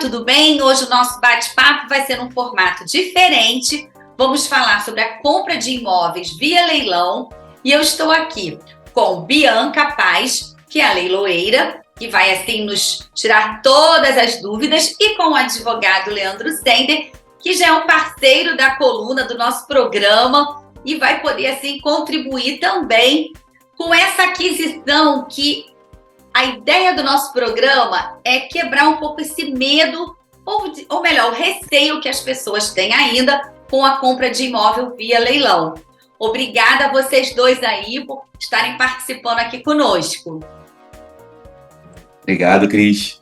tudo bem? Hoje o nosso bate-papo vai ser num formato diferente. Vamos falar sobre a compra de imóveis via leilão. E eu estou aqui com Bianca Paz, que é a leiloeira, que vai assim nos tirar todas as dúvidas, e com o advogado Leandro Sender, que já é um parceiro da coluna do nosso programa e vai poder assim contribuir também com essa aquisição que a ideia do nosso programa é quebrar um pouco esse medo, ou melhor, o receio que as pessoas têm ainda com a compra de imóvel via leilão. Obrigada a vocês dois aí por estarem participando aqui conosco. Obrigado, Cris.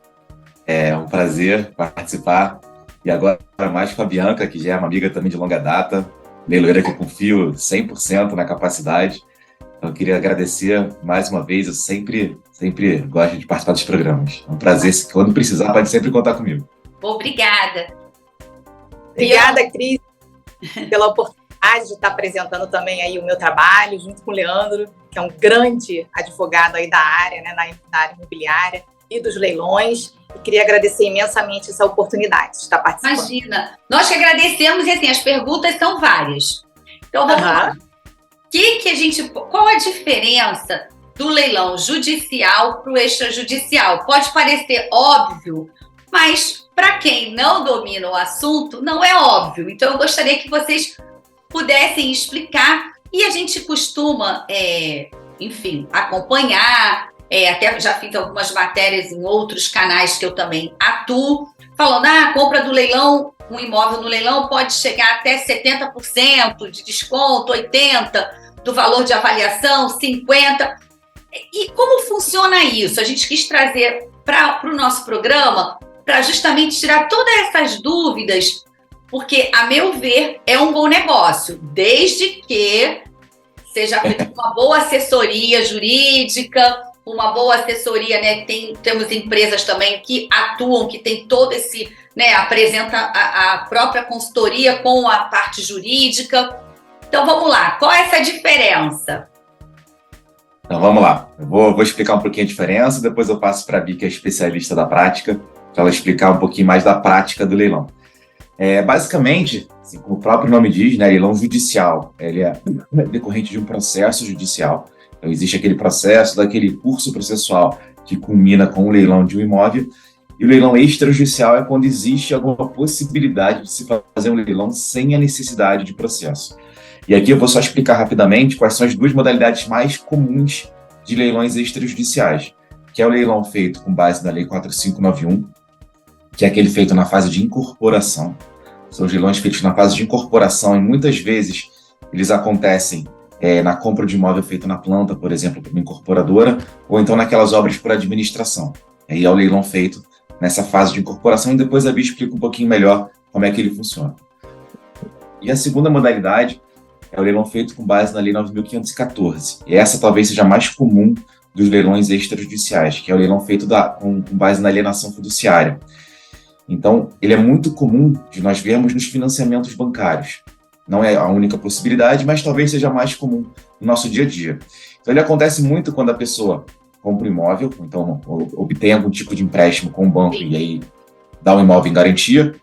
É um prazer participar. E agora mais com a Bianca, que já é uma amiga também de longa data, leiloeira que eu confio 100% na capacidade. Então, eu queria agradecer mais uma vez. Eu sempre gosto de participar dos programas. É um prazer. Quando precisar, pode sempre contar comigo. Obrigada. Obrigada, Cris, pela oportunidade de estar apresentando também aí o meu trabalho, junto com o Leandro, que é um grande advogado aí da área, né, na área imobiliária e dos leilões. E queria agradecer imensamente essa oportunidade de estar participando. Imagina. Nós que agradecemos e assim, as perguntas são várias. Então, vamos lá. Qual a diferença do leilão judicial para o extrajudicial? Pode parecer óbvio, mas para quem não domina o assunto, não é óbvio. Então, eu gostaria que vocês pudessem explicar. E a gente costuma, acompanhar, até já fiz algumas matérias em outros canais que eu também atuo, falando, a compra do leilão, um imóvel no leilão pode chegar até 70% de desconto, 80% do valor de avaliação, 50%. E como funciona isso? A gente quis trazer para o nosso programa para justamente tirar todas essas dúvidas, porque, a meu ver, é um bom negócio, desde que seja feita uma boa assessoria jurídica, uma boa assessoria, né? Temos empresas também que atuam, que tem todo esse, né? Apresenta a própria consultoria com a parte jurídica. Então, vamos lá. Qual é essa diferença? Então, vamos lá. Eu vou explicar um pouquinho a diferença, depois eu passo para a Bi, que é especialista da prática, para ela explicar um pouquinho mais da prática do leilão. Basicamente, assim, como o próprio nome diz, né, leilão judicial, ele é decorrente de um processo judicial. Então, existe aquele processo daquele curso processual que culmina com o leilão de um imóvel, e o leilão extrajudicial é quando existe alguma possibilidade de se fazer um leilão sem a necessidade de processo. E aqui eu vou só explicar rapidamente quais são as duas modalidades mais comuns de leilões extrajudiciais, que é o leilão feito com base na Lei 4591, que é aquele feito na fase de incorporação. São os leilões feitos na fase de incorporação e muitas vezes eles acontecem na compra de imóvel feito na planta, por exemplo, por uma incorporadora, ou então naquelas obras por administração. Aí é o leilão feito nessa fase de incorporação e depois a Bia explica um pouquinho melhor como é que ele funciona. E a segunda modalidade é o leilão feito com base na Lei 9.514. E essa talvez seja a mais comum dos leilões extrajudiciais, que é o leilão feito com base na alienação fiduciária. Então, ele é muito comum de nós vermos nos financiamentos bancários. Não é a única possibilidade, mas talvez seja mais comum no nosso dia a dia. Então, ele acontece muito quando a pessoa compra um imóvel, ou então obtém algum tipo de empréstimo com o banco e aí dá um imóvel em garantia,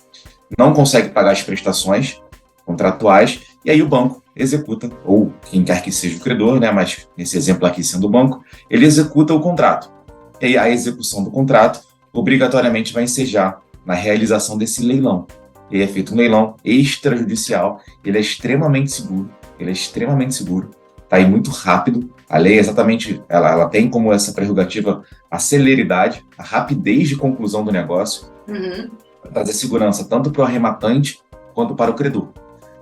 não consegue pagar as prestações contratuais, e aí o banco executa, ou quem quer que seja o credor, né, mas nesse exemplo aqui sendo o banco, ele executa o contrato. E aí a execução do contrato obrigatoriamente vai ensejar na realização desse leilão. E é feito um leilão extrajudicial, ele é extremamente seguro, está aí muito rápido. A lei exatamente, ela tem como essa prerrogativa a celeridade, a rapidez de conclusão do negócio, para trazer segurança tanto para o arrematante quanto para o credor.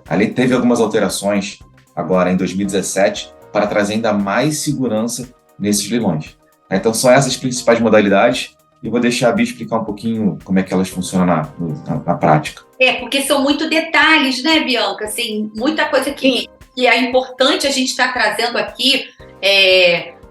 A lei teve algumas alterações agora em 2017 para trazer ainda mais segurança nesses leilões. Então são essas principais modalidades. E vou deixar a Bia explicar um pouquinho como é que elas funcionam na prática. Porque são muito detalhes, né, Bianca? Assim, muita coisa que é importante a gente estar trazendo aqui,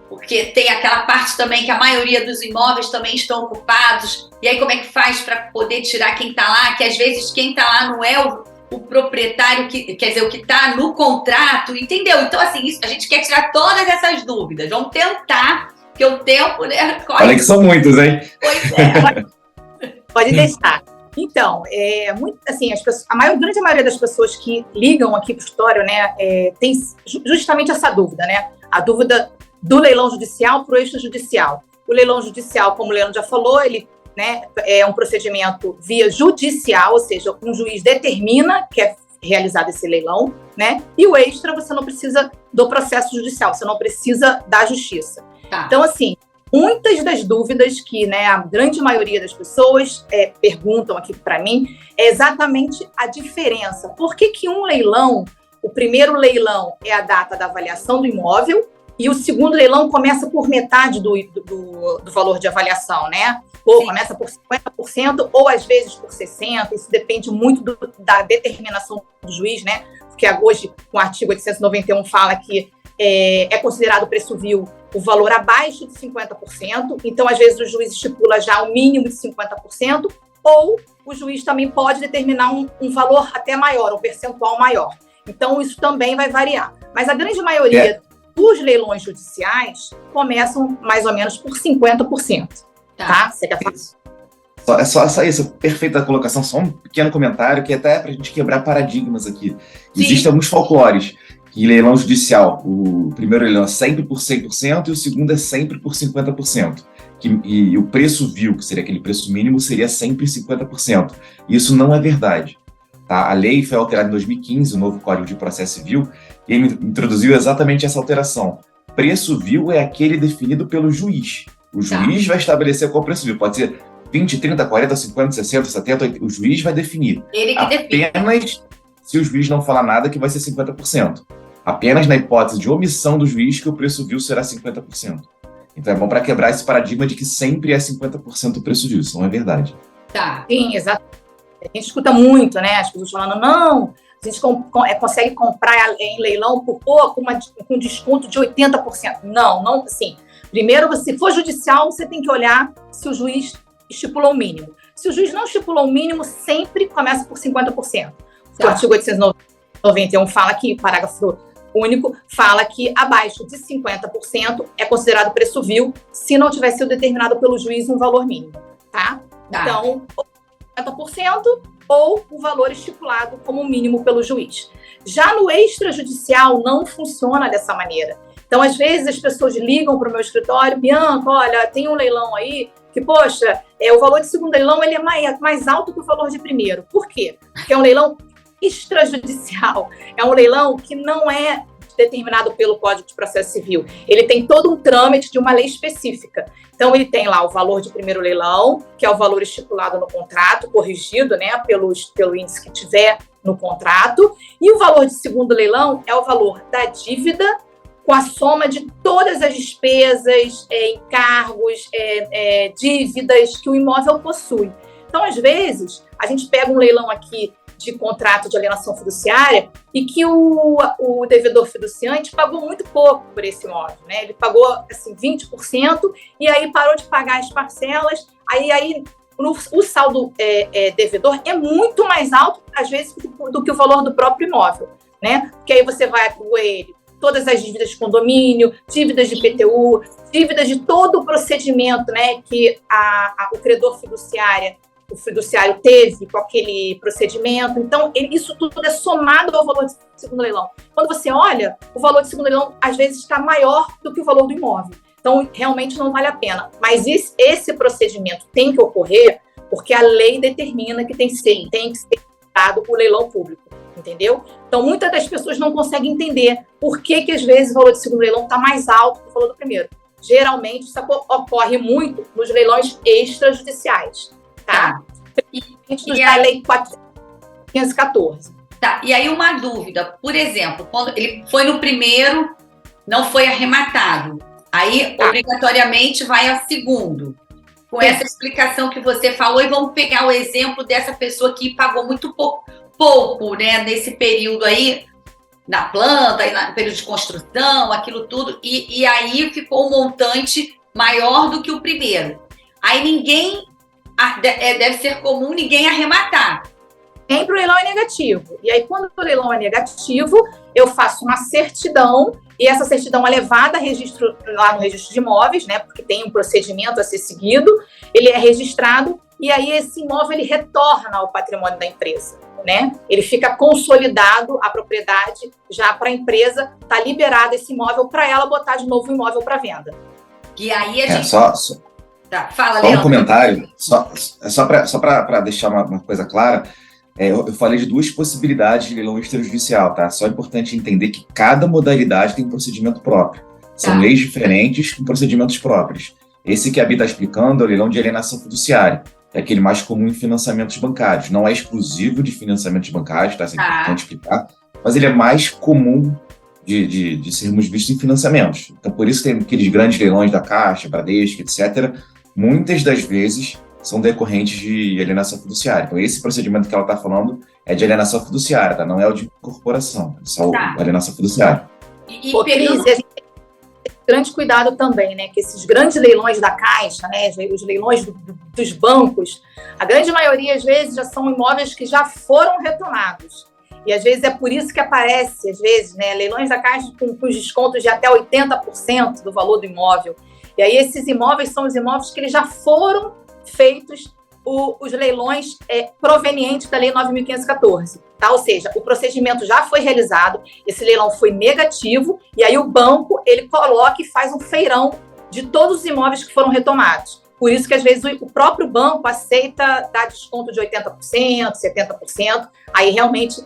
porque tem aquela parte também que a maioria dos imóveis também estão ocupados, e aí como é que faz para poder tirar quem está lá, que às vezes quem está lá não é o proprietário, quer dizer, o que está no contrato, entendeu? Então, assim, a gente quer tirar todas essas dúvidas. Vamos tentar, porque o tempo, né? Olha que são muitos, hein? Pois é. Pode deixar. Então, muito, assim, grande maioria das pessoas que ligam aqui para o escritório, né, tem justamente essa dúvida, né? A dúvida do leilão judicial para o extrajudicial. O leilão judicial, como o Leandro já falou, ele, né, é um procedimento via judicial, ou seja, um juiz determina que é realizado esse leilão, né? E o extra, você não precisa do processo judicial, você não precisa da justiça. Tá. Então, assim, muitas das dúvidas que, né, a grande maioria das pessoas perguntam aqui para mim é exatamente a diferença. Por que que um leilão, o primeiro leilão é a data da avaliação do imóvel e o segundo leilão começa por metade do valor de avaliação, né? Ou Sim. Começa por 50% ou às vezes por 60%, isso depende muito da determinação do juiz, né? Porque hoje o artigo 891 fala que é considerado preço vil o valor abaixo de 50%, então às vezes o juiz estipula já o mínimo de 50%, ou o juiz também pode determinar um valor até maior, um percentual maior. Então isso também vai variar. Mas a grande maioria dos leilões judiciais começam mais ou menos por 50%. Tá? Você quer falar? É só isso, perfeita colocação, só um pequeno comentário que até para a gente quebrar paradigmas aqui. Sim. Existem alguns folclores que em leilão judicial, o primeiro leilão é sempre por 100% e o segundo é sempre por 50%. E o preço vil, que seria aquele preço mínimo, seria sempre 50%. Isso não é verdade. Tá? A lei foi alterada em 2015, o novo Código de Processo Civil, e ele introduziu exatamente essa alteração. Preço vil é aquele definido pelo juiz. O juiz vai estabelecer qual preço vil. Pode ser 20, 30, 40, 50, 60, 70, 80. O juiz vai definir. Ele que define. Apenas se o juiz não falar nada, que vai ser 50%. Apenas na hipótese de omissão do juiz que o preço vil será 50%. Então é bom para quebrar esse paradigma de que sempre é 50% o preço vil. Isso não é verdade. Tá. Sim, exato. A gente escuta muito, né? As pessoas falando, não, a gente consegue comprar em leilão por pouco, com desconto de 80%. Não, assim. Primeiro, se for judicial, você tem que olhar se o juiz estipulou o mínimo. Se o juiz não estipulou o mínimo, sempre começa por 50%. O artigo 891 fala que, parágrafo único, fala que abaixo de 50% é considerado preço vil se não tiver sido determinado pelo juiz um valor mínimo, tá? Então, 50% ou o valor estipulado como mínimo pelo juiz. Já no extrajudicial não funciona dessa maneira. Então, às vezes, as pessoas ligam para o meu escritório, Bianca, olha, tem um leilão aí que, poxa, o valor de segundo leilão ele é mais alto que o valor de primeiro. Por quê? Porque é um leilão extrajudicial. É um leilão que não é determinado pelo Código de Processo Civil. Ele tem todo um trâmite de uma lei específica. Então, ele tem lá o valor de primeiro leilão, que é o valor estipulado no contrato, corrigido, né, pelo índice que tiver no contrato, e o valor de segundo leilão é o valor da dívida com a soma de todas as despesas, encargos, dívidas que o imóvel possui. Então, às vezes, a gente pega um leilão aqui de contrato de alienação fiduciária e que o devedor fiduciante pagou muito pouco por esse imóvel, né? Ele pagou assim, 20% e aí parou de pagar as parcelas, aí o saldo devedor é muito mais alto, às vezes, do que o valor do próprio imóvel, né? Porque aí você vai atribuir todas as dívidas de condomínio, dívidas de IPTU, dívidas de todo o procedimento, né, que o credor o fiduciário teve com aquele procedimento. Então, isso tudo é somado ao valor de segundo leilão. Quando você olha, o valor de segundo leilão, às vezes, está maior do que o valor do imóvel. Então, realmente não vale a pena. Mas esse procedimento tem que ocorrer porque a lei determina que tem que ser dado o leilão público, entendeu? Então, muitas das pessoas não conseguem entender por que às vezes, o valor de segundo leilão está mais alto que o valor do primeiro. Geralmente, isso ocorre muito nos leilões extrajudiciais. Tá? E a lei 414. Tá, e aí uma dúvida, por exemplo, quando ele foi no primeiro, não foi arrematado, aí obrigatoriamente vai ao segundo. Com essa explicação que você falou, e vamos pegar o exemplo dessa pessoa que pagou muito pouco, né, nesse período aí, na planta, aí no período de construção, aquilo tudo, e aí ficou um montante maior do que o primeiro. Aí deve ser comum ninguém arrematar. Sempre o leilão é negativo. E aí, quando o leilão é negativo, eu faço uma certidão, e essa certidão é levada a registro, lá no registro de imóveis, né? Porque tem um procedimento a ser seguido, ele é registrado, e aí esse imóvel ele retorna ao patrimônio da empresa, né? Ele fica consolidado, a propriedade já para a empresa, está liberado esse imóvel para ela botar de novo o imóvel para venda. E aí a gente... Tá, fala, Leandro. Só um comentário, só para deixar uma coisa clara, eu falei de duas possibilidades de leilão extrajudicial, tá? Só é importante entender que cada modalidade tem um procedimento próprio. São leis diferentes com procedimentos próprios. Esse que a Bia está explicando é o leilão de alienação fiduciária, é aquele mais comum em financiamentos bancários. Não é exclusivo de financiamentos bancários, tá? Isso é importante explicar, mas ele é mais comum de sermos vistos em financiamentos. Então, por isso tem aqueles grandes leilões da Caixa, Bradesco, etc. Muitas das vezes são decorrentes de alienação fiduciária. Então, esse procedimento que ela está falando é de alienação fiduciária, tá? Não é o de incorporação, é só a alienação fiduciária. Cris, a gente tem grande cuidado também, né? Que esses grandes leilões da Caixa, né? Os leilões dos bancos, a grande maioria, às vezes, já são imóveis que já foram retomados. E, às vezes, é por isso que aparece, às vezes, né? Leilões da Caixa com descontos de até 80% do valor do imóvel. E aí, esses imóveis são os imóveis que eles já foram feitos os leilões provenientes da Lei 9.514, tá? Ou seja, o procedimento já foi realizado, esse leilão foi negativo, e aí o banco, ele coloca e faz um feirão de todos os imóveis que foram retomados. Por isso que, às vezes, o próprio banco aceita dar desconto de 80%, 70%, aí realmente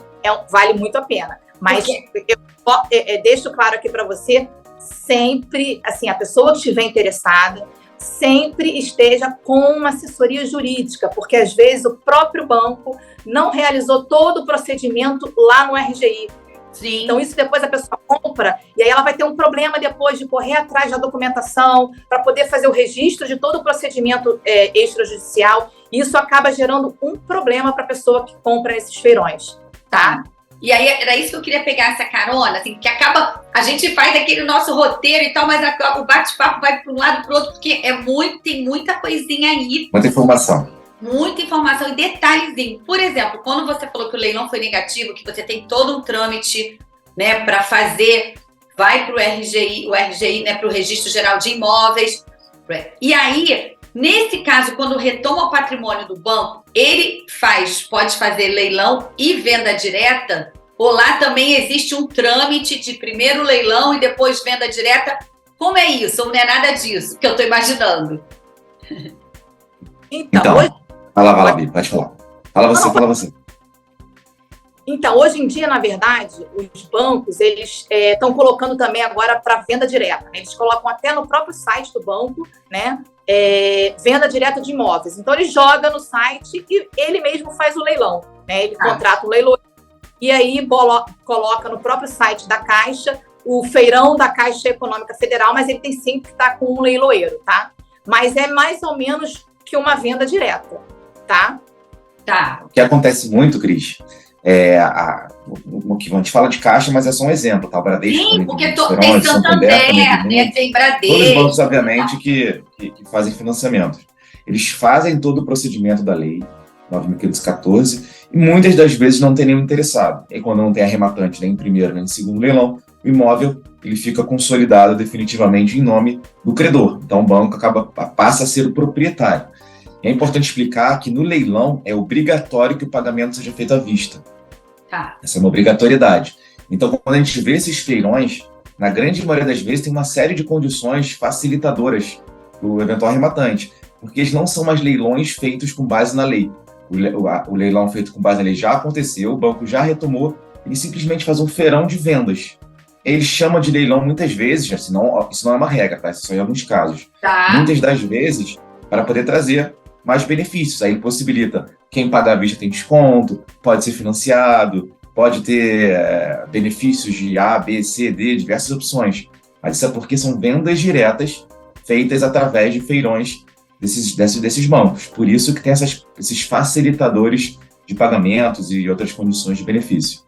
vale muito a pena. Mas eu deixo claro aqui para você, sempre, assim, a pessoa que estiver interessada, sempre esteja com uma assessoria jurídica, porque às vezes o próprio banco não realizou todo o procedimento lá no RGI. Sim. Então isso depois a pessoa compra e aí ela vai ter um problema depois de correr atrás da documentação para poder fazer o registro de todo o procedimento extrajudicial, e isso acaba gerando um problema para a pessoa que compra esses feirões, tá? E aí, era isso que eu queria pegar essa carona, assim, que acaba, a gente faz aquele nosso roteiro e tal, mas o bate-papo vai para um lado e para o outro, porque tem muita coisinha aí. Muita informação. Muita informação e detalhezinho. Por exemplo, quando você falou que o leilão foi negativo, que você tem todo um trâmite, né, para fazer, vai para o RGI, né, para o Registro Geral de Imóveis. E aí, nesse caso, quando retoma o patrimônio do banco, ele pode fazer leilão e venda direta, ou lá também existe um trâmite de primeiro leilão e depois venda direta? Como é isso? Ou não é nada disso que eu estou imaginando? Então hoje... Fala, Bia, pode falar. Fala você. Então, hoje em dia, na verdade, os bancos, eles estão colocando também agora para venda direta, né? Eles colocam até no próprio site do banco, né? Venda direta de imóveis. Então, ele joga no site e ele mesmo faz o leilão, né? Ele contrata um leiloeiro e aí coloca no próprio site da Caixa o feirão da Caixa Econômica Federal, mas ele tem sempre que estar com um leiloeiro, tá? Mas é mais ou menos que uma venda direta, tá? O que acontece muito, Cris, o que a gente fala de Caixa, mas é só um exemplo, tá? O Bradesco. Sim, porque tem Santander, né? Tem Bradesco. Todos os bancos, obviamente, que fazem financiamento. Eles fazem todo o procedimento da lei 9.514 e muitas das vezes não tem nenhum interessado. E quando não tem arrematante nem em primeiro nem em segundo leilão, o imóvel ele fica consolidado definitivamente em nome do credor. Então o banco passa a ser o proprietário. É importante explicar que no leilão é obrigatório que o pagamento seja feito à vista. Essa é uma obrigatoriedade. Então, quando a gente vê esses feirões, na grande maioria das vezes tem uma série de condições facilitadoras para o eventual arrematante, porque eles não são mais leilões feitos com base na lei. O leilão feito com base na lei já aconteceu, o banco já retomou, ele simplesmente faz um feirão de vendas. Ele chama de leilão muitas vezes, isso não é uma regra, tá? Isso só em alguns casos. Muitas das vezes, para poder trazer mais benefícios. Aí ele possibilita quem pagar à vista tem desconto, pode ser financiado, pode ter benefícios de A, B, C, D, diversas opções. Mas isso é porque são vendas diretas feitas através de feirões desses bancos. Por isso que tem esses facilitadores de pagamentos e outras condições de benefício.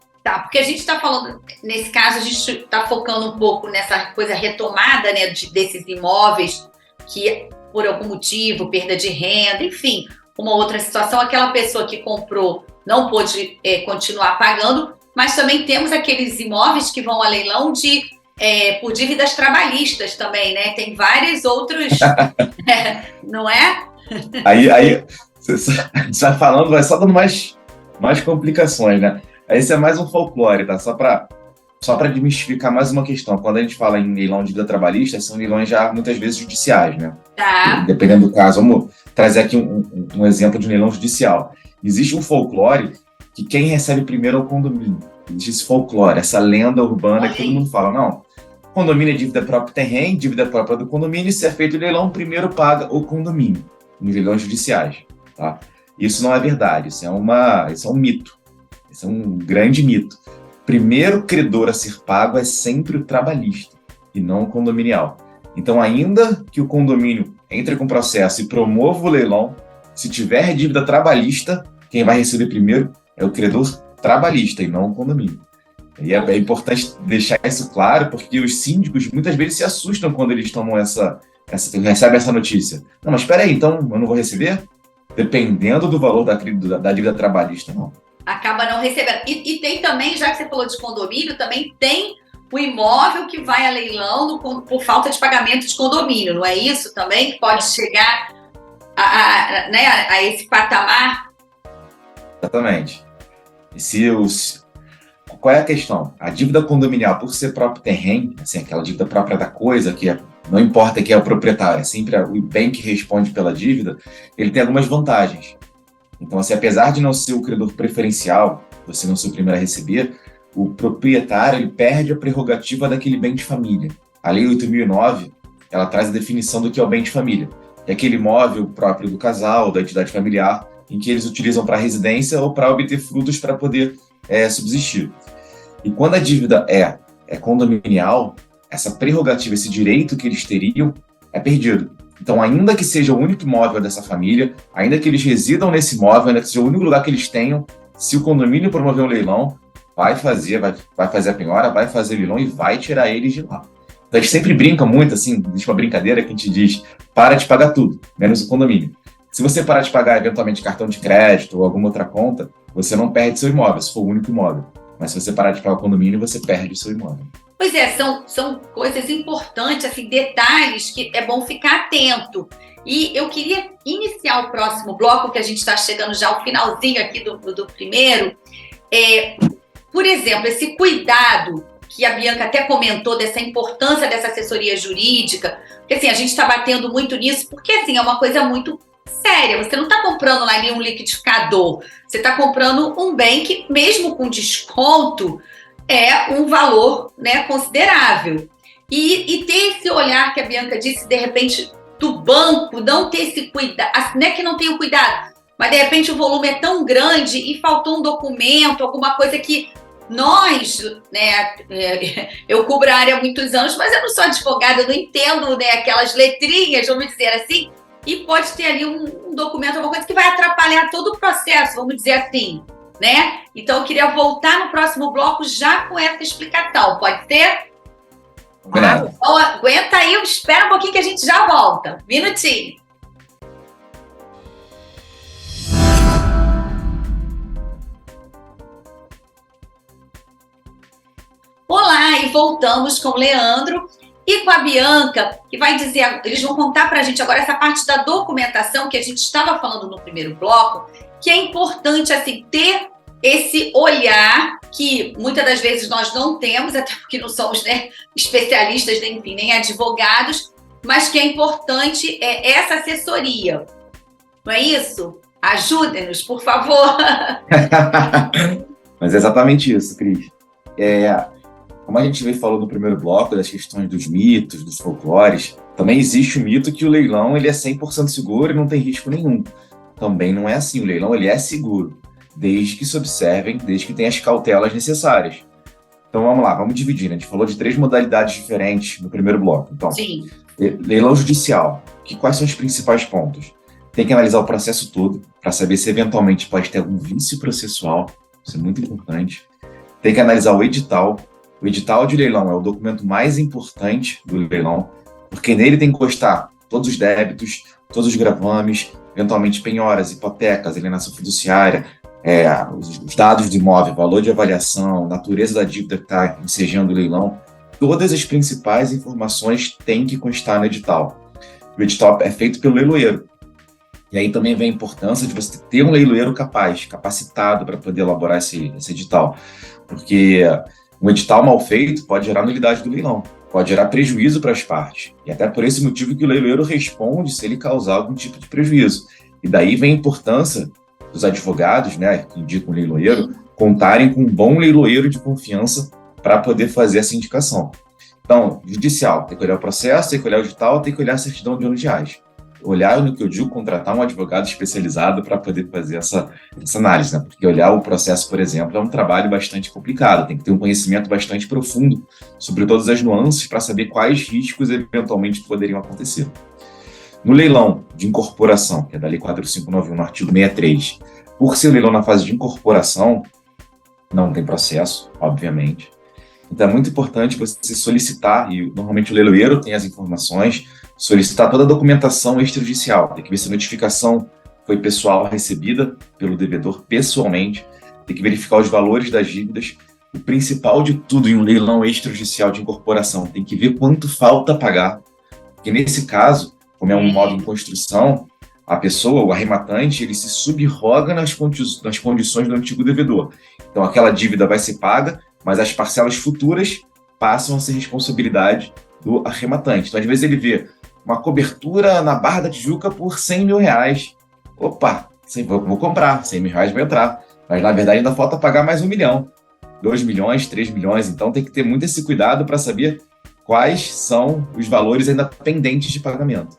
Porque a gente está falando, nesse caso, a gente está focando um pouco nessa coisa retomada, né, desses imóveis que, por algum motivo, perda de renda, enfim, uma outra situação, aquela pessoa que comprou não pôde continuar pagando, mas também temos aqueles imóveis que vão a leilão por dívidas trabalhistas também, né? Tem vários outros, não é? Aí Você vai falando, vai só dando mais complicações, né? Esse é mais um folclore, tá? Só para desmistificar mais uma questão. Quando a gente fala em leilão de vida trabalhista, são leilões já muitas vezes judiciais, né? Tá. Dependendo do caso. Vamos trazer aqui um exemplo de um leilão judicial. Existe um folclore que quem recebe primeiro é o condomínio. Existe esse folclore, essa lenda urbana que todo mundo fala, não, condomínio é dívida própria terreno, dívida própria do condomínio, e se é feito o leilão, primeiro paga o condomínio, nos leilões judiciais, tá? Isso não é verdade, isso é um mito, isso é um grande mito. Primeiro credor a ser pago é sempre o trabalhista, e não o condominial. Então, ainda que o condomínio entre com processo e promova o leilão, se tiver dívida trabalhista, quem vai receber primeiro é o credor trabalhista e não o condomínio. E é importante deixar isso claro, porque os síndicos muitas vezes se assustam quando eles tomam recebem essa notícia. Não, mas espera aí, então eu não vou receber? Dependendo do valor da dívida trabalhista, não. Acaba não recebendo. E tem também, já que você falou de condomínio, também tem o imóvel que vai a leilão por falta de pagamento de condomínio, não é isso também? Que pode chegar a esse patamar? Exatamente. Qual é a questão? A dívida condominial, por ser próprio terreno, assim, aquela dívida própria da coisa, não importa quem é o proprietário, é sempre o bem que responde pela dívida, ele tem algumas vantagens. Então, assim, apesar de não ser o credor preferencial, você não ser o primeiro a receber, o proprietário ele perde a prerrogativa daquele bem de família. A Lei 8.009, ela traz a definição do que é o bem de família. É aquele imóvel próprio do casal, da entidade familiar, em que eles utilizam para residência ou para obter frutos para poder subsistir. E quando a dívida é condominial, essa prerrogativa, esse direito que eles teriam é perdido. Então, ainda que seja o único imóvel dessa família, ainda que eles residam nesse imóvel, ainda que seja o único lugar que eles tenham, se o condomínio promover um leilão, vai fazer a penhora, vai fazer o leilão e vai tirar eles de lá. Então, a gente sempre brinca muito, assim, existe uma brincadeira que a gente diz, para de pagar tudo, menos o condomínio. Se você parar de pagar, eventualmente, cartão de crédito ou alguma outra conta, você não perde seu imóvel, se for o único imóvel. Mas se você parar de pagar o condomínio, você perde o seu imóvel. Pois é, são coisas importantes, assim, detalhes que é bom ficar atento. E eu queria iniciar o próximo bloco, que a gente está chegando já ao finalzinho aqui do primeiro. Por exemplo, esse cuidado que a Bianca até comentou dessa importância dessa assessoria jurídica, porque assim, a gente está batendo muito nisso, porque assim, é uma coisa muito séria. Você não está comprando lá nenhum liquidificador, você está comprando um bem que, mesmo com desconto, é um valor, né, considerável. E ter esse olhar que a Bianca disse, de repente, do banco, não ter esse cuidado, não é que não tenha cuidado, mas de repente o volume é tão grande e faltou um documento, alguma coisa que nós, né, eu cubro a área há muitos anos, mas eu não sou advogada, eu não entendo, né, aquelas letrinhas, vamos dizer assim, e pode ter ali um documento, alguma coisa que vai atrapalhar todo o processo, vamos dizer assim, né? Então eu queria voltar no próximo bloco já com essa explicação, pode ser? Claro. Então, aguenta aí, espera um pouquinho que a gente já volta. Minutinho. Olá, e voltamos com o Leandro e com a Bianca, que vai dizer, eles vão contar para a gente agora essa parte da documentação que a gente estava falando no primeiro bloco, que é importante, assim, ter esse olhar que muitas das vezes nós não temos, até porque não somos, né, especialistas, enfim, nem advogados, mas que é importante essa assessoria. Não é isso? Ajudem-nos, por favor. Mas é exatamente isso, Cris. Como a gente falou no primeiro bloco, das questões dos mitos, dos folclores, também existe o mito que o leilão ele é 100% seguro e não tem risco nenhum. Também não é assim, o leilão ele é seguro, desde que se observem, desde que tenha as cautelas necessárias. Então vamos lá, vamos dividir, né? A gente falou de 3 modalidades diferentes no primeiro bloco. Então, sim. Leilão judicial, quais são os principais pontos? Tem que analisar o processo todo, para saber se eventualmente pode ter algum vício processual, isso é muito importante. Tem que analisar o edital. O edital de leilão é o documento mais importante do leilão, porque nele tem que constar todos os débitos, todos os gravames, eventualmente penhoras, hipotecas, alienação fiduciária, os dados do imóvel, valor de avaliação, natureza da dívida que está ensejando o leilão. Todas as principais informações têm que constar no edital. O edital é feito pelo leiloeiro. E aí também vem a importância de você ter um leiloeiro capacitado para poder elaborar esse edital. Porque um edital mal feito pode gerar nulidade do leilão, pode gerar prejuízo para as partes. E até por esse motivo que o leiloeiro responde se ele causar algum tipo de prejuízo. E daí vem a importância dos advogados, né, que indicam o leiloeiro, contarem com um bom leiloeiro de confiança para poder fazer essa indicação. Então, judicial, tem que olhar o processo, tem que olhar o edital, tem que olhar a certidão de ônus reais. Olhar no que eu digo, contratar um advogado especializado para poder fazer essa análise, né? Porque olhar o processo, por exemplo, é um trabalho bastante complicado, tem que ter um conhecimento bastante profundo sobre todas as nuances para saber quais riscos eventualmente poderiam acontecer. No leilão de incorporação, que é da Lei 4591, no artigo 63, por ser um leilão na fase de incorporação, não tem processo, obviamente. Então é muito importante você solicitar, e normalmente o leiloeiro tem as informações, solicitar toda a documentação extrajudicial. Tem que ver se a notificação foi pessoal recebida pelo devedor pessoalmente, tem que verificar os valores das dívidas. O principal de tudo em um leilão extrajudicial de incorporação, tem que ver quanto falta pagar. Porque nesse caso, como é um imóvel em construção, a pessoa, o arrematante, ele se subroga nas condições do antigo devedor. Então aquela dívida vai ser paga, mas as parcelas futuras passam a ser responsabilidade do arrematante. Então, às vezes, ele vê uma cobertura na Barra da Tijuca por R$100 mil. Opa, vou comprar, R$100 mil vai entrar. Mas, na verdade, ainda falta pagar mais 1 milhão, 2 milhões, 3 milhões. Então, tem que ter muito esse cuidado para saber quais são os valores ainda pendentes de pagamento.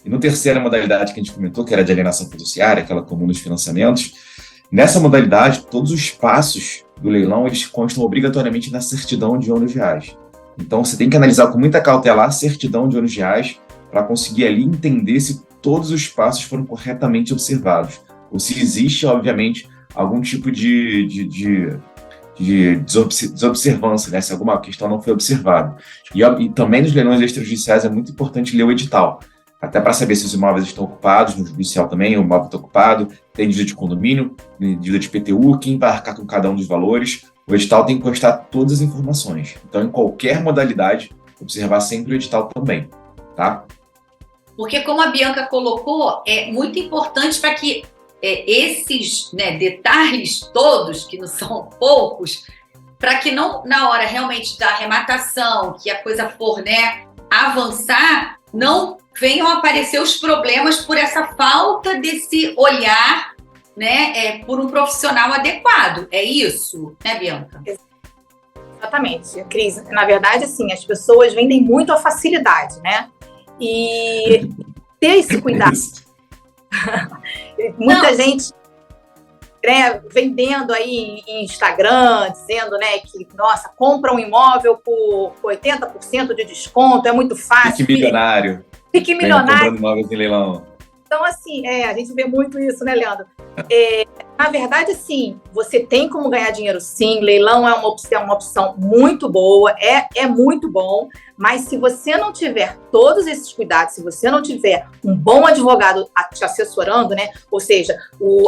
E no terceira modalidade que a gente comentou, que era de alienação fiduciária, aquela comum nos financiamentos, nessa modalidade, todos os passos do leilão, eles constam obrigatoriamente na certidão de ônus reais. Então, você tem que analisar com muita cautela a certidão de ônus reais para conseguir ali entender se todos os passos foram corretamente observados, ou se existe, obviamente, algum tipo de desobservância, né? Se alguma questão não foi observada. E também nos leilões extrajudiciais é muito importante ler o edital, até para saber se os imóveis estão ocupados, no judicial também, o imóvel está ocupado, tem dívida de condomínio, dívida de IPTU, quem vai arcar com cada um dos valores. O edital tem que constar todas as informações. Então, em qualquer modalidade, observar sempre o edital também, tá? Porque, como a Bianca colocou, é muito importante para que esses, né, detalhes todos, que não são poucos, para que não, na hora realmente da arrematação, que a coisa for, né, avançar, não venham aparecer os problemas por essa falta desse olhar, né, por um profissional adequado. É isso, né, Bianca? Exatamente, Cris. Na verdade, assim, as pessoas vendem muito a facilidade, né? E ter esse cuidado. Muita gente, né, vendendo aí em Instagram, dizendo, né, que, nossa, compra um imóvel por 80% de desconto, é muito fácil. Fique milionário. Fique milionário. Comprando imóveis em leilão. Então, assim, a gente vê muito isso, né, Leandro? Na verdade, sim, você tem como ganhar dinheiro, sim. Leilão é uma opção muito boa, é muito bom. Mas se você não tiver todos esses cuidados, se você não tiver um bom advogado te assessorando, né? Ou seja,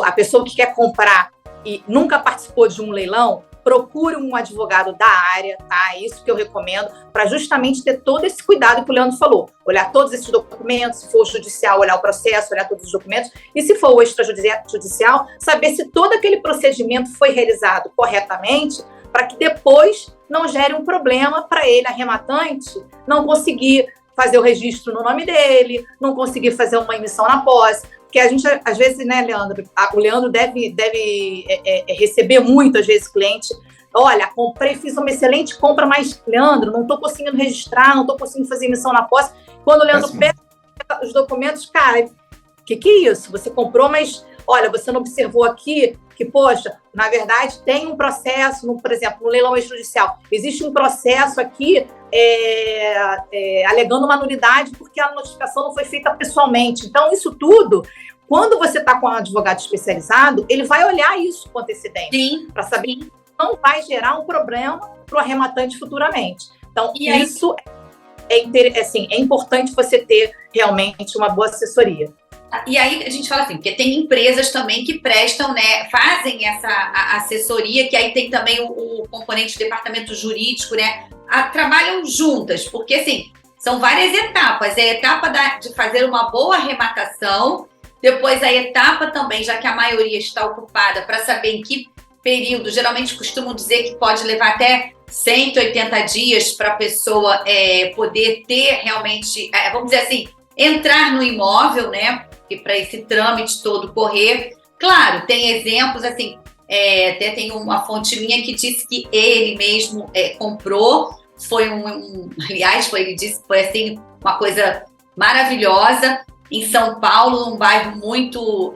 a pessoa que quer comprar e nunca participou de um leilão, procure um advogado da área, tá? É isso que eu recomendo, para justamente ter todo esse cuidado que o Leandro falou. Olhar todos esses documentos, se for judicial, olhar o processo, olhar todos os documentos. E se for o extrajudicial, saber se todo aquele procedimento foi realizado corretamente, para que depois não gere um problema para ele, arrematante, não conseguir fazer o registro no nome dele, não conseguir fazer uma emissão na posse. Porque a gente, às vezes, né, Leandro, o Leandro deve receber muito, às vezes, cliente, olha, comprei, fiz uma excelente compra, mas, Leandro, não estou conseguindo registrar, não estou conseguindo fazer emissão na posse. Quando o Leandro pega os documentos, cara, que é isso? Você comprou, mas, olha, você não observou aqui que, poxa, na verdade, tem um processo, por exemplo, no leilão extrajudicial, existe um processo aqui alegando uma nulidade porque a notificação não foi feita pessoalmente. Então, isso tudo, quando você está com um advogado especializado, ele vai olhar isso com antecedência para saber que não vai gerar um problema para o arrematante futuramente. Então, isso é importante você ter realmente uma boa assessoria. E aí a gente fala assim, porque tem empresas também que prestam, né, fazem essa assessoria, que aí tem também o componente do departamento jurídico, né, trabalham juntas, porque assim, são várias etapas. É a etapa de fazer uma boa arrematação, Depois a etapa também, já que a maioria está ocupada, para saber em que período. Geralmente costumam dizer que pode levar até 180 dias para a pessoa poder ter realmente, vamos dizer assim, entrar no imóvel, né? E para esse trâmite todo correr. Claro, tem exemplos, assim, até tem uma fonte minha que disse que ele mesmo comprou. Foi aliás, ele disse que foi assim, uma coisa maravilhosa em São Paulo, num bairro muito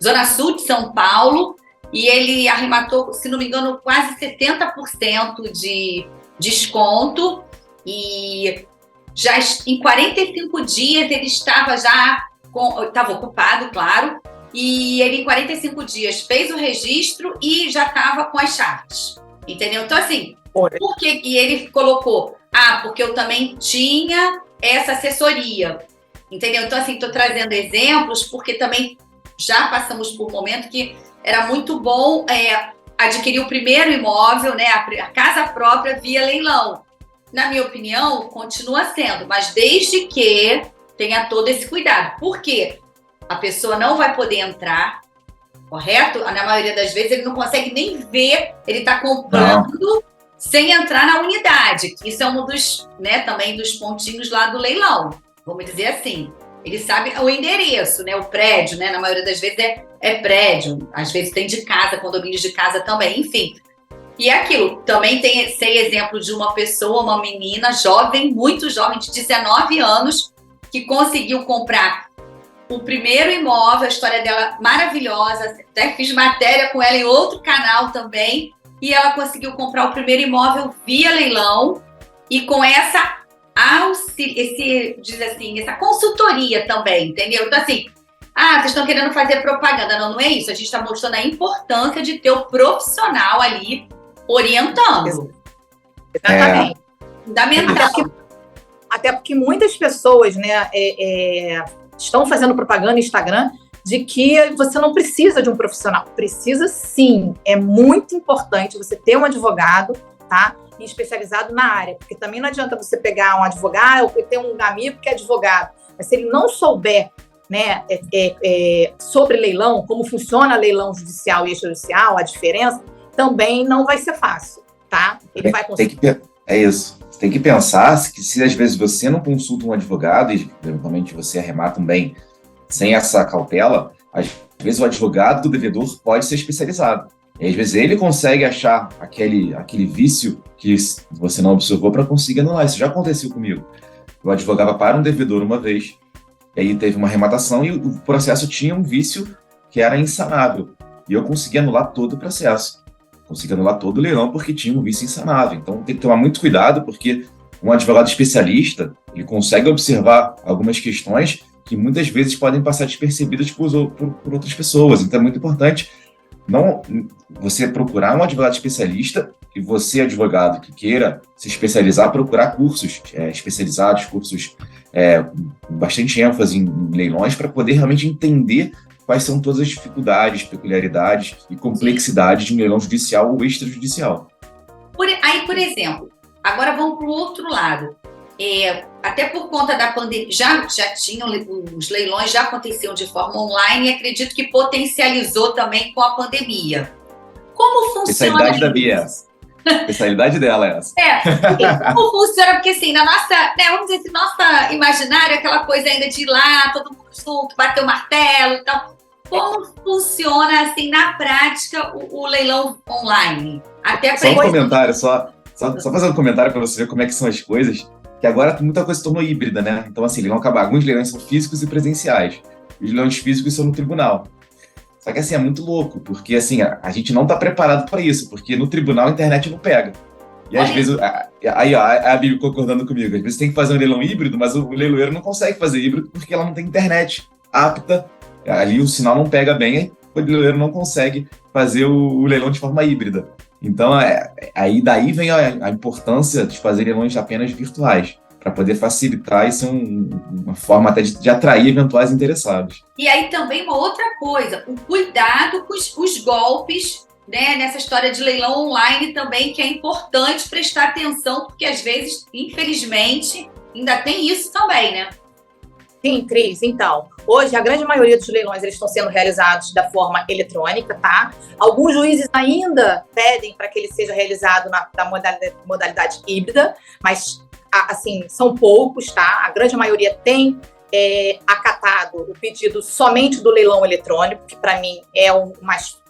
Zona Sul de São Paulo. E ele arrematou, se não me engano, quase 70% de desconto. E já em 45 dias ele estava ocupado, claro. E ele, em 45 dias, fez o registro e já estava com as chaves. Entendeu? Então, assim, por que ele colocou? Porque eu também tinha essa assessoria. Entendeu? Então, assim, estou trazendo exemplos porque também já passamos por um momento que era muito bom adquirir o primeiro imóvel, né, a casa própria via leilão. Na minha opinião, continua sendo, mas desde que tenha todo esse cuidado. Por quê? A pessoa não vai poder entrar, correto? Na maioria das vezes ele não consegue nem ver, ele está comprando sem entrar na unidade. Isso é um dos, né, também dos pontinhos lá do leilão, vamos dizer assim. Ele sabe o endereço, né, o prédio, né, na maioria das vezes é prédio, às vezes tem de casa, condomínios de casa também, enfim. E é aquilo, também sei exemplo de uma pessoa, uma menina jovem, muito jovem, de 19 anos, que conseguiu comprar o primeiro imóvel, a história dela maravilhosa, até fiz matéria com ela em outro canal também, e ela conseguiu comprar o primeiro imóvel via leilão, e com essa essa consultoria também, entendeu? Então, assim, vocês estão querendo fazer propaganda. Não é isso. A gente está mostrando a importância de ter o profissional ali orientando. Exatamente. Fundamental. Até porque muitas pessoas, né, estão fazendo propaganda no Instagram de que você não precisa de um profissional. Precisa sim. É muito importante você ter um advogado, tá? E especializado na área. Porque também não adianta você pegar um advogado ou ter um amigo que é advogado. Mas se ele não souber, né, sobre leilão, como funciona leilão judicial e extrajudicial, a diferença, também não vai ser fácil, tá? Ele vai conseguir. É isso. Você tem que pensar que se às vezes você não consulta um advogado e eventualmente você arremata um bem sem essa cautela, às vezes o advogado do devedor pode ser especializado. E às vezes ele consegue achar aquele vício que você não observou para conseguir anular. Isso já aconteceu comigo. Eu advogava para um devedor uma vez, e aí teve uma arrematação e o processo tinha um vício que era insanável. E eu consegui anular todo o processo. Consegui anular todo o leilão porque tinha um vício insanável. Então tem que tomar muito cuidado, porque um advogado especialista, ele consegue observar algumas questões que muitas vezes podem passar despercebidas por outras pessoas. Então é muito importante não você procurar um advogado especialista e você, advogado que queira se especializar, procurar cursos especializados, cursos com bastante ênfase em leilões, para poder realmente entender quais são todas as dificuldades, peculiaridades e complexidades de um leilão judicial ou extrajudicial. Aí, por exemplo, agora vamos para o outro lado. Até por conta da pandemia, já tinham os leilões, já aconteciam de forma online e acredito que potencializou também com a pandemia. Como funciona? Especialidade da Bia. Especialidade dela é essa. Como funciona? Porque assim, na nossa, né, vamos dizer assim, nossa imaginária, aquela coisa ainda de ir lá, todo mundo junto, bater o martelo e tal. Como funciona assim na prática o leilão online? Até só um comentário, só fazer um comentário para você ver como é que são as coisas. Que agora muita coisa se tornou híbrida, né? Então, assim, leilão acabar. Alguns leilões são físicos e presenciais. Os leilões físicos são no tribunal. Só que, assim, é muito louco, porque, assim, a gente não está preparado para isso, porque no tribunal a internet não pega. E, às vezes, aí, ó, a Bíblia concordando comigo, às vezes tem que fazer um leilão híbrido, mas o leiloeiro não consegue fazer híbrido porque ela não tem internet apta. Ali o sinal não pega bem, o leiloeiro não consegue fazer o leilão de forma híbrida. Então, daí vem a importância de fazer leilões apenas virtuais, para poder facilitar e ser uma forma até de atrair eventuais interessados. E aí também uma outra coisa, o cuidado com os golpes, né, nessa história de leilão online também, que é importante prestar atenção, porque às vezes, infelizmente, ainda tem isso também, né? Sim, Cris. Então, hoje a grande maioria dos leilões eles estão sendo realizados da forma eletrônica, tá? Alguns juízes ainda pedem para que ele seja realizado na modalidade híbrida, mas, assim, são poucos, tá? A grande maioria tem acatado o pedido somente do leilão eletrônico, que para mim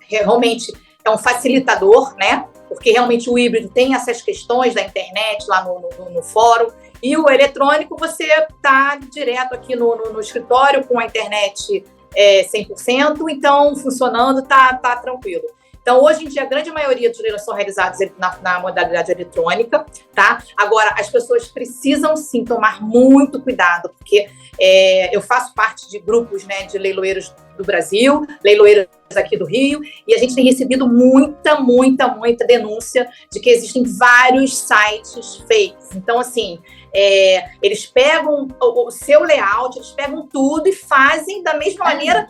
realmente é um facilitador, né? Porque realmente o híbrido tem essas questões da internet lá no fórum, e o eletrônico você está direto aqui no escritório com a internet 100%, então funcionando, tá tranquilo. Então, hoje em dia, a grande maioria dos leilões são realizados na modalidade eletrônica, tá? Agora, as pessoas precisam, sim, tomar muito cuidado, porque eu faço parte de grupos, né, de leiloeiros do Brasil, leiloeiros aqui do Rio, e a gente tem recebido muita denúncia de que existem vários sites fakes. Então, assim, eles pegam o seu layout, eles pegam tudo e fazem da mesma maneira.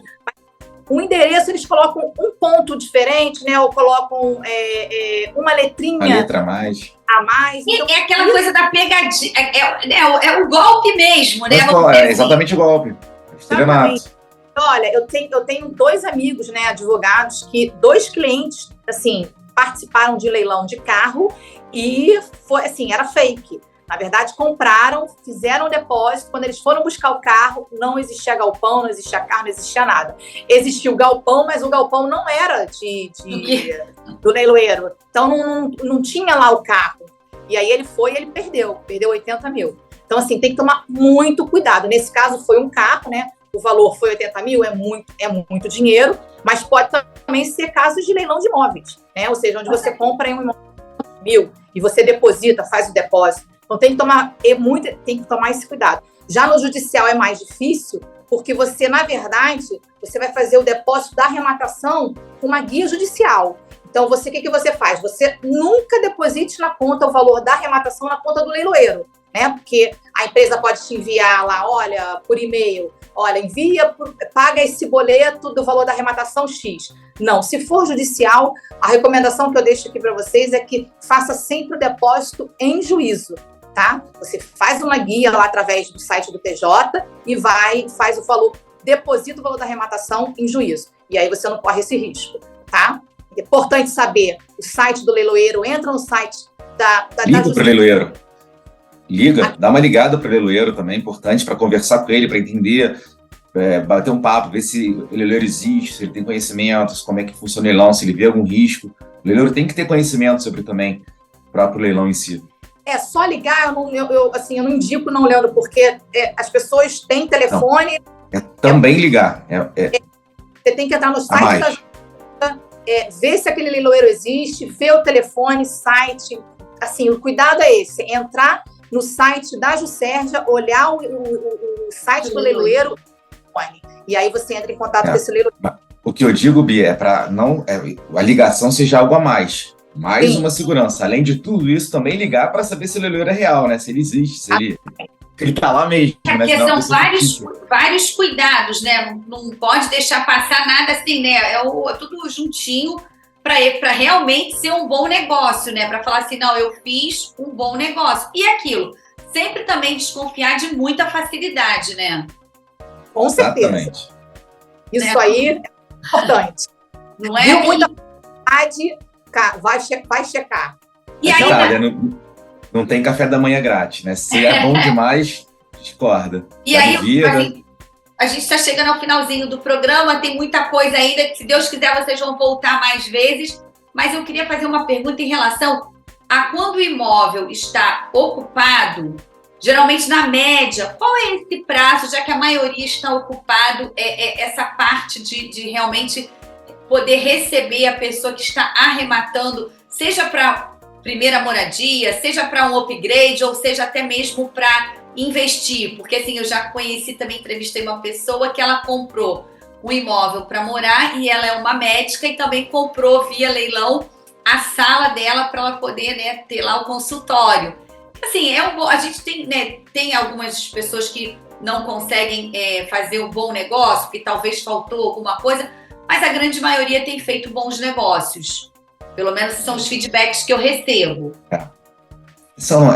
O endereço, eles colocam um ponto diferente, né? Ou colocam uma letrinha... Uma letra a mais. Então, é aquela coisa da pegadinha. É o golpe mesmo, né? É exatamente o golpe. Estelionato. Olha, eu tenho 2 amigos, né, advogados, que 2 clientes, assim, participaram de leilão de carro e foi, assim, era fake. Na verdade, compraram, fizeram o depósito. Quando eles foram buscar o carro, não existia galpão, não existia carro, não existia nada. Existia o galpão, mas o galpão não era do leiloeiro. Então, não tinha lá o carro. E aí ele perdeu 80 mil. Então, assim, tem que tomar muito cuidado. Nesse caso, foi um carro, né? O valor foi 80 mil, é muito dinheiro, mas pode também ser casos de leilão de imóveis, né? Ou seja, onde você compra em um imóvel de 1.000 e você deposita, faz o depósito. Então, tem que tomar esse cuidado. Já no judicial é mais difícil, porque você, na verdade, você vai fazer o depósito da arrematação com uma guia judicial. Então, o que você faz? Você nunca deposite na conta o valor da arrematação na conta do leiloeiro, né? Porque a empresa pode te enviar lá, olha, por e-mail, olha, paga esse boleto do valor da arrematação X. Não, se for judicial, a recomendação que eu deixo aqui para vocês é que faça sempre o depósito em juízo, tá? Você faz uma guia lá através do site do TJ e faz o valor, deposita o valor da arrematação em juízo. E aí você não corre esse risco, tá? É importante saber, o site do leiloeiro, entra no site da Liga para o leiloeiro. Dá uma ligada para o leiloeiro também, é importante, para conversar com ele, para entender, bater um papo, ver se o leiloeiro existe, se ele tem conhecimentos, como é que funciona o leilão, se ele vê algum risco. O leiloeiro tem que ter conhecimento sobre também o próprio leilão em si. É só ligar, eu não indico não, Leandro, porque as pessoas têm telefone... Não, também ligar. Você tem que entrar no site da Justiça, ver se aquele leiloeiro existe, ver o telefone, site... Assim, o cuidado é esse, entrar no site da Juscerja, olhar o site do leiloeiro, e aí você entra em contato com esse leiloeiro. O que eu digo, Bia, é para a ligação seja algo a mais. Mais Sim. Uma segurança. Além de tudo isso, também ligar para saber se o leiloeiro é real, né? Se ele existe, se ele está lá mesmo. Porque né? são vários cuidados, né? Não pode deixar passar nada assim, né? É tudo juntinho para realmente ser um bom negócio, né? Para falar assim, não, eu fiz um bom negócio. E aquilo, sempre também desconfiar de muita facilidade, né? Com certeza. Exatamente. Isso aí é importante. Não é? Viu muita facilidade, vai checar. E aí, não tem café da manhã grátis, né? Se é bom demais, discorda. E aí, a gente está chegando ao finalzinho do programa, tem muita coisa ainda, que se Deus quiser vocês vão voltar mais vezes, mas eu queria fazer uma pergunta em relação a quando o imóvel está ocupado, geralmente na média, qual é esse prazo, já que a maioria está ocupado, essa parte de realmente poder receber a pessoa que está arrematando, seja para primeira moradia, seja para um upgrade, ou seja até mesmo para investir, porque assim, eu já conheci, também entrevistei uma pessoa que ela comprou um imóvel para morar e ela é uma médica e também comprou via leilão a sala dela para ela poder, né, ter lá o consultório. Assim, a gente tem, né, tem algumas pessoas que não conseguem fazer um bom negócio, que talvez faltou alguma coisa, mas a grande maioria tem feito bons negócios. Pelo menos são os feedbacks que eu recebo.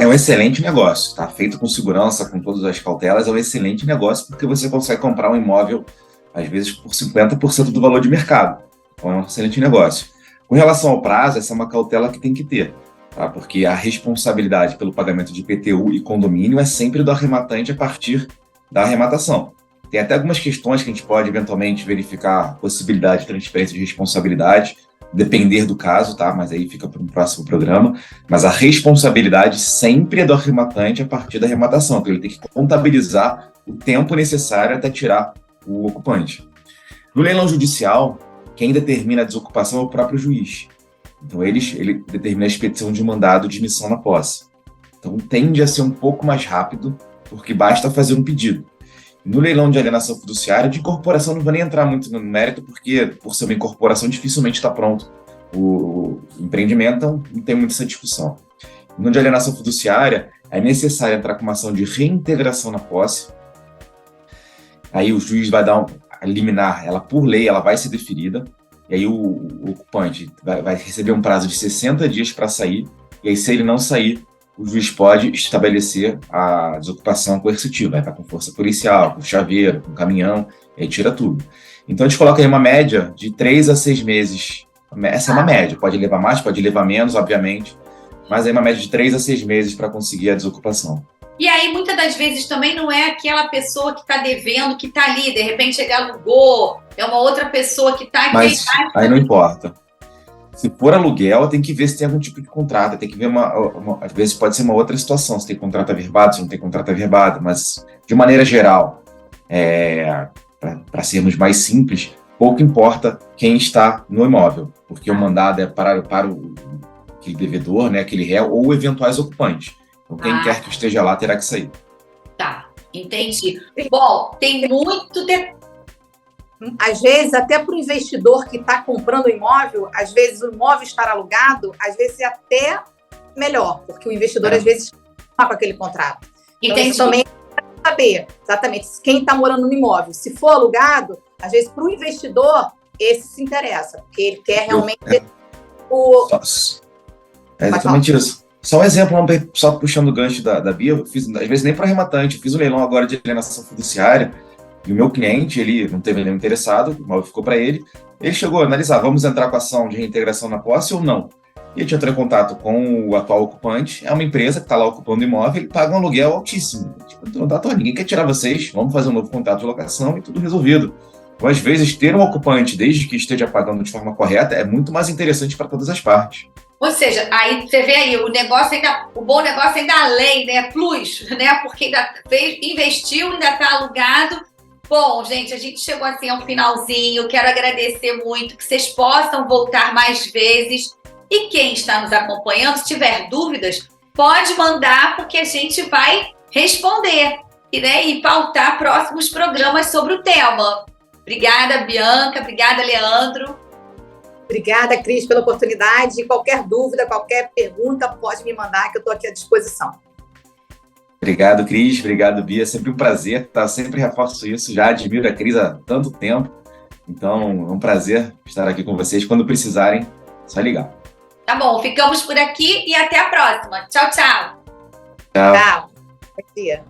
É um excelente negócio, tá? Feito com segurança, com todas as cautelas, é um excelente negócio porque você consegue comprar um imóvel, às vezes, por 50% do valor de mercado. Então, é um excelente negócio. Com relação ao prazo, essa é uma cautela que tem que ter, tá? Porque a responsabilidade pelo pagamento de IPTU e condomínio é sempre do arrematante a partir da arrematação. Tem até algumas questões que a gente pode, eventualmente, verificar a possibilidade de transferência de responsabilidade, depender do caso, tá? Mas aí fica para um próximo programa. Mas a responsabilidade sempre é do arrematante a partir da arrematação, porque ele tem que contabilizar o tempo necessário até tirar o ocupante. No leilão judicial, quem determina a desocupação é o próprio juiz. Então, ele determina a expedição de mandado de admissão na posse. Então, tende a ser um pouco mais rápido, porque basta fazer um pedido. No leilão de alienação fiduciária, de incorporação não vou nem entrar muito no mérito, porque por ser uma incorporação dificilmente está pronto o empreendimento, então não tem muita essa discussão. No de alienação fiduciária, é necessário entrar com uma ação de reintegração na posse. Aí o juiz vai dar a liminar, ela por lei, ela vai ser deferida, e aí o ocupante vai receber um prazo de 60 dias para sair, e aí se ele não sair, o juiz pode estabelecer a desocupação coercitiva, vai para com força policial, com chaveiro, com caminhão, e aí tira tudo. Então a gente coloca aí uma média de 3 a 6 meses. Essa é uma média, pode levar mais, pode levar menos, obviamente, mas aí uma média de 3 a 6 meses para conseguir a desocupação. E aí, muitas das vezes, também não é aquela pessoa que está devendo, que está ali, de repente ele alugou, é uma outra pessoa que está... Mas aí não importa. Se for aluguel, tem que ver se tem algum tipo de contrato, tem que ver às vezes pode ser uma outra situação, se tem contrato averbado, se não tem contrato averbado, mas de maneira geral, para sermos mais simples, pouco importa quem está no imóvel, porque o mandado é para aquele devedor, né, aquele réu, ou eventuais ocupantes. Então quem quer que esteja lá terá que sair. Tá, entendi. Bom, tem muito... Às vezes, até para o investidor que está comprando o imóvel, às vezes o imóvel estar alugado, às vezes é até melhor, porque o investidor, às vezes, está com aquele contrato. Então, Entendi. isso também é saber exatamente quem está morando no imóvel. Se for alugado, às vezes, para o investidor, esse se interessa, porque ele quer realmente É exatamente isso. Só um exemplo, só puxando o gancho da Bia, eu fiz, às vezes nem para arrematante, eu fiz um leilão agora de alienação fiduciária, e o meu cliente, ele não teve nenhum interessado, o imóvel ficou para ele chegou a analisar, vamos entrar com a ação de reintegração na posse ou não? E a gente entrou em contato com o atual ocupante, é uma empresa que está lá ocupando o imóvel, ele paga um aluguel altíssimo. Ninguém quer tirar vocês, vamos fazer um novo contrato de locação e tudo resolvido. Então, às vezes, ter um ocupante, desde que esteja pagando de forma correta, é muito mais interessante para todas as partes. Ou seja, aí você vê aí, o bom negócio ainda além, né? Plus, né? Porque ainda investiu, ainda está alugado. Bom, gente, a gente chegou assim ao finalzinho. Quero agradecer muito, que vocês possam voltar mais vezes. E quem está nos acompanhando, se tiver dúvidas, pode mandar, porque a gente vai responder e pautar próximos programas sobre o tema. Obrigada, Bianca. Obrigada, Leandro. Obrigada, Cris, pela oportunidade. Qualquer dúvida, qualquer pergunta, pode me mandar, que eu estou aqui à disposição. Obrigado, Cris. Obrigado, Bia. É sempre um prazer. Sempre reforço isso. Já admiro a Cris há tanto tempo. Então, é um prazer estar aqui com vocês. Quando precisarem, só ligar. Tá bom, ficamos por aqui e até a próxima. Tchau, tchau. Tchau. Tchau. Bom dia.